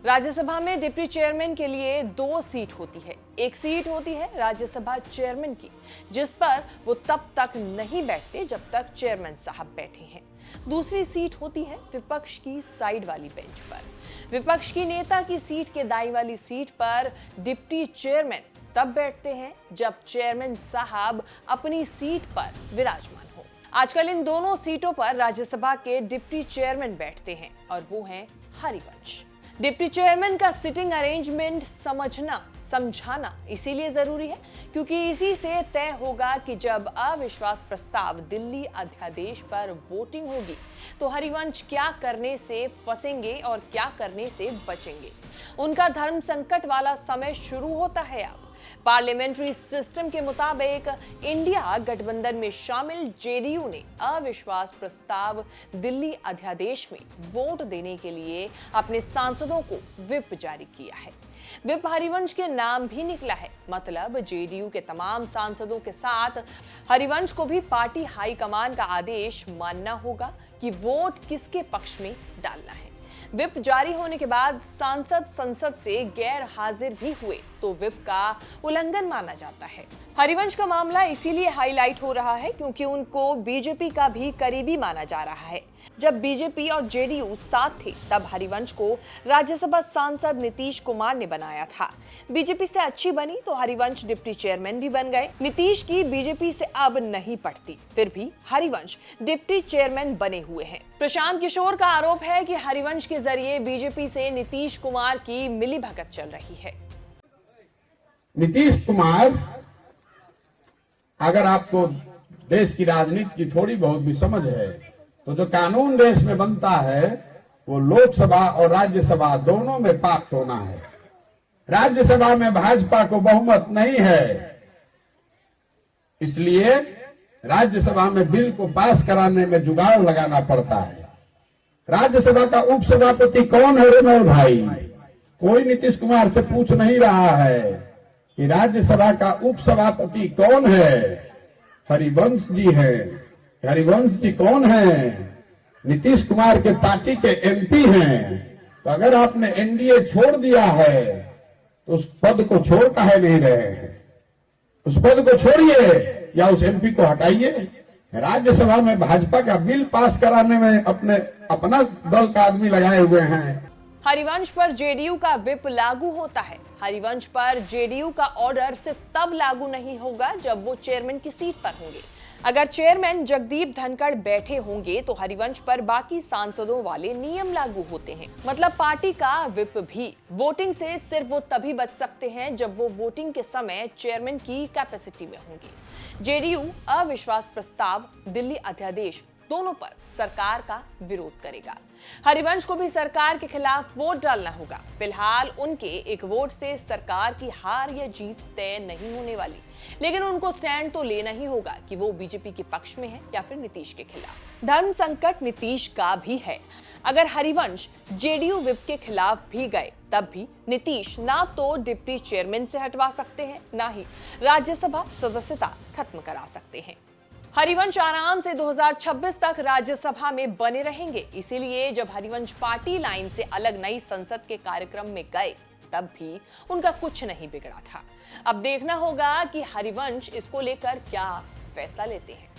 राज्यसभा में deputy chairman के लिए 2 सीट होती है। एक सीट होती है राज्यसभा चेयरमैन की, जिस पर वो तब तक नहीं बैठते जब तक चेयरमैन साहब बैठे हैं। दूसरी सीट होती है विपक्ष की साइड वाली बेंच पर। विपक्ष की नेता की सीट के दाईं वाली सीट पर डिप्टी चेयरमैन तब बैठते हैं जब चेयरमैन साहब अपनी सीट पर विराजमान हो। आजकल इन दोनों सीटों पर राज्यसभा के डिप्टी चेयरमैन बैठते हैं और वो हैं हरिवंश। डिप्टी चेयरमैन का सिटिंग अरेंजमेंट समझाना इसीलिए जरूरी है क्योंकि इसी से तय होगा कि जब अविश्वास प्रस्ताव दिल्ली अध्यादेश पर वोटिंग होगी तो हरिवंश क्या करने से फंसेंगे और क्या करने से बचेंगे। उनका धर्म संकट वाला समय शुरू होता है। अब पार्लियामेंट्री सिस्टम के मुताबिक इंडिया गठबंधन में शामिल जेडीयू ने अविश्वास प्रस्ताव दिल्ली अध्यादेश में वोट देने के लिए अपने सांसदों को व्हिप जारी किया है। व्हिप हरिवंश के नाम भी निकला है, मतलब जेडीयू के तमाम सांसदों के साथ हरिवंश को भी पार्टी हाईकमान का आदेश मानना होगा कि वोट किसके पक्ष में डालना है। व्हिप जारी होने के बाद सांसद संसद से गैर हाजिर भी हुए तो व्हिप का उल्लंघन माना जाता है। हरिवंश का मामला इसीलिए हाईलाइट हो रहा है क्योंकि उनको बीजेपी का भी करीबी माना जा रहा है। जब बीजेपी और जेडीयू साथ थे तब हरिवंश को राज्यसभा सांसद नीतीश कुमार ने बनाया था। बीजेपी से अच्छी बनी तो हरिवंश डिप्टी चेयरमैन भी बन गए। नीतीश की बीजेपी से अब नहीं पड़ती, फिर भी हरिवंश डिप्टी चेयरमैन बने हुए हैं। प्रशांत किशोर का आरोप है कि हरिवंश के जरिए बीजेपी से नीतीश कुमार की मिलीभगत चल रही है। नीतीश कुमार, अगर आपको देश की राजनीति की थोड़ी बहुत भी समझ है तो जो कानून देश में बनता है वो लोकसभा और राज्यसभा दोनों में पास होना है। राज्यसभा में भाजपा को बहुमत नहीं है, इसलिए राज्यसभा में बिल को पास कराने में जुगाड़ लगाना पड़ता है। राज्यसभा का उपसभापति कौन है रे मेरे भाई? कोई नीतीश कुमार से पूछ नहीं रहा है कि राज्यसभा का उपसभापति कौन है। हरिवंश जी है। हरिवंश जी कौन है? नीतीश कुमार के पार्टी के एमपी हैं। तो अगर आपने एनडीए छोड़ दिया है तो उस पद को छोड़ काहे नहीं रहे हैं? उस पद को छोड़िए या उस एमपी को हटाइए। राज्यसभा में भाजपा का बिल पास कराने में अपना दल का आदमी लगाए हुए हैं। हरिवंश पर जेडीयू का व्हिप लागू होता है। हरिवंश पर जेडीयू का ऑर्डर सिर्फ तब लागू नहीं होगा जब वो चेयरमैन की सीट पर होंगे। अगर चेयरमैन जगदीप धनखड़ बैठे होंगे तो हरिवंश पर बाकी सांसदों वाले नियम लागू होते हैं। मतलब पार्टी का व्हिप भी वोटिंग से सिर्फ वो तभी बच सकते हैं जब वो वोटिंग के समय चेयरमैन की कैपेसिटी में होंगे। जेडीयू अविश्वास प्रस्ताव, दिल्ली अध्यादेश दोनों पर सरकार का विरोध करेगा। हरिवंश को भी सरकार के खिलाफ वोट डालना होगा। फिलहाल उनके एक वोट से सरकार की हार या जीत तय नहीं होने वाली, लेकिन उनको स्टैंड तो लेना ही होगा कि वो बीजेपी के पक्ष में है या फिर नीतीश के खिलाफ। धर्म संकट नीतीश का भी है। अगर हरिवंश जेडीयू व्हिप के खिलाफ भी गए तब भी नीतीश ना तो डिप्टी चेयरमैन से हटवा सकते हैं, ना ही राज्यसभा सदस्यता खत्म करा सकते हैं। हरिवंश आराम से 2026 तक राज्यसभा में बने रहेंगे। इसीलिए जब हरिवंश पार्टी लाइन से अलग नई संसद के कार्यक्रम में गए तब भी उनका कुछ नहीं बिगड़ा था। अब देखना होगा कि हरिवंश इसको लेकर क्या फैसला लेते हैं।